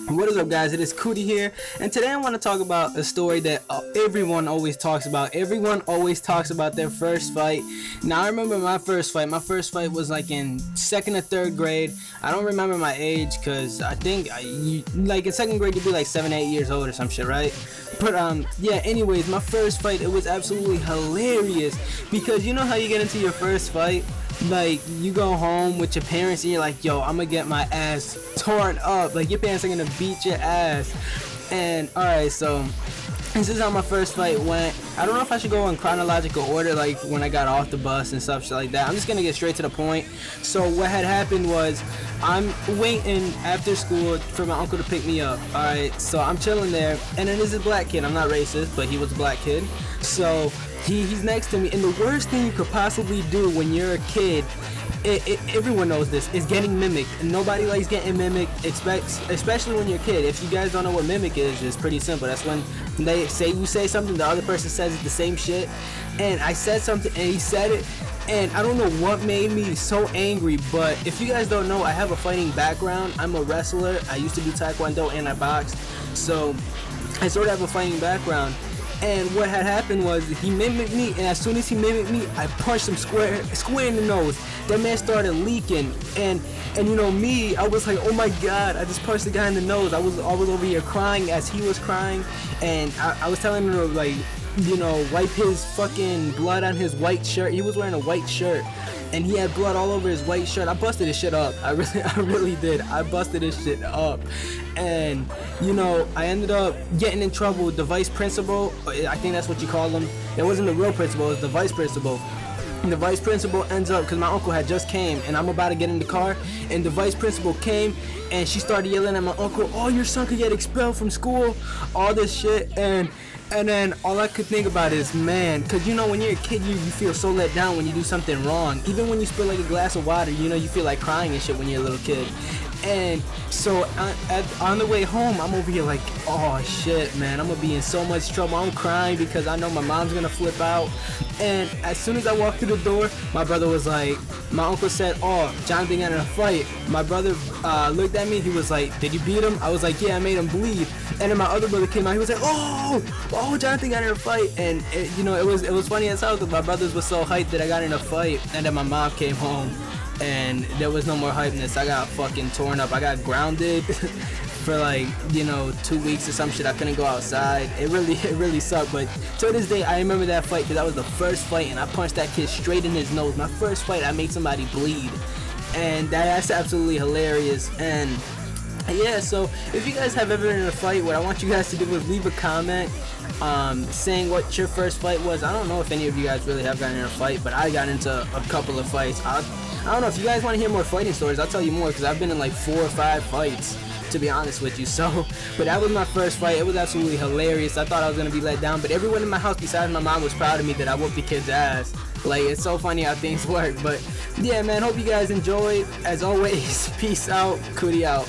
What is up, guys? It is Cootie here, and today I want to talk about a story that everyone always talks about. Everyone always talks about their first fight. Now, I remember my first fight. My first fight was like in 2nd or 3rd grade. I don't remember my age because I think like in 2nd grade you'd be like 7, 8 years old or some shit, right? But yeah. Anyways, my first fight, it was absolutely hilarious because you know how you get into your first fight. Like, you go home with your parents and you're like, yo, I'm gonna get my ass torn up. Like, your parents are gonna beat your ass. And alright, so this is how my first fight went. I don't know if I should go in chronological order, like when I got off the bus and stuff like that. I'm just gonna get straight to the point. So what had happened was, I'm waiting after school for my uncle to pick me up. Alright, so I'm chilling there, and then there's a black kid. I'm not racist, but he was a black kid. So he's next to me, and the worst thing you could possibly do when you're a kid, everyone knows this, is getting mimicked. And nobody likes getting mimicked, especially when you're a kid. If you guys don't know what mimic is, it's pretty simple. That's when they say, you say something, the other person says the same shit. And I said something and he said it, and I don't know what made me so angry, but if you guys don't know, I have a fighting background. I'm a wrestler. I used to do taekwondo and I boxed, so I sort of have a fighting background. And what had happened was, he mimicked me, and as soon as he mimicked me, I punched him square in the nose. That man started leaking, and you know me, I was like, oh my god, I just punched the guy in the nose. I was over here crying as he was crying, and I was telling him to, like, you know, wipe his fucking blood on his white shirt. He was wearing a white shirt, and he had blood all over his white shirt. I busted his shit up. I really did. I busted his shit up. And, you know, I ended up getting in trouble with the vice principal. I think that's what you call him. It wasn't the real principal, it was the vice principal. And the vice principal ends up, because my uncle had just came, and I'm about to get in the car, and the vice principal came, and she started yelling at my uncle, oh, your son could get expelled from school, all this shit. And then all I could think about is, man, because you know when you're a kid, you feel so let down when you do something wrong. Even when you spill like a glass of water, you know, you feel like crying and shit when you're a little kid. And so on the way home, I'm over here like, oh shit, man, I'm gonna be in so much trouble. I'm crying because I know my mom's gonna flip out. And as soon as I walked through the door, my brother was like, my uncle said, oh, Jonathan got in a fight. My brother looked at me, he was like, did you beat him? I was like, yeah, I made him bleed. And then my other brother came out, he was like, oh, Jonathan got in a fight. And you know, it was funny as hell because my brothers were so hyped that I got in a fight. And then my mom came home, and there was no more hypeness. I got fucking torn up. I got grounded for like, you know, 2 weeks or some shit. I couldn't go outside. It really sucked. But to this day, I remember that fight because that was the first fight, and I punched that kid straight in his nose. My first fight, I made somebody bleed, and that's absolutely hilarious. And yeah, so if you guys have ever been in a fight, what I want you guys to do is leave a comment saying what your first fight was. I don't know if any of you guys really have gotten in a fight, but I got into a couple of fights. I don't know if you guys want to hear more fighting stories. I'll tell you more because I've been in like 4 or 5 fights, to be honest with you. So, but that was my first fight. It was absolutely hilarious. I thought I was gonna be let down, but everyone in my house besides my mom was proud of me that I whooped the kid's ass. Like, it's so funny how things work. But yeah, man, hope you guys enjoyed. As always, peace out, Cootie out.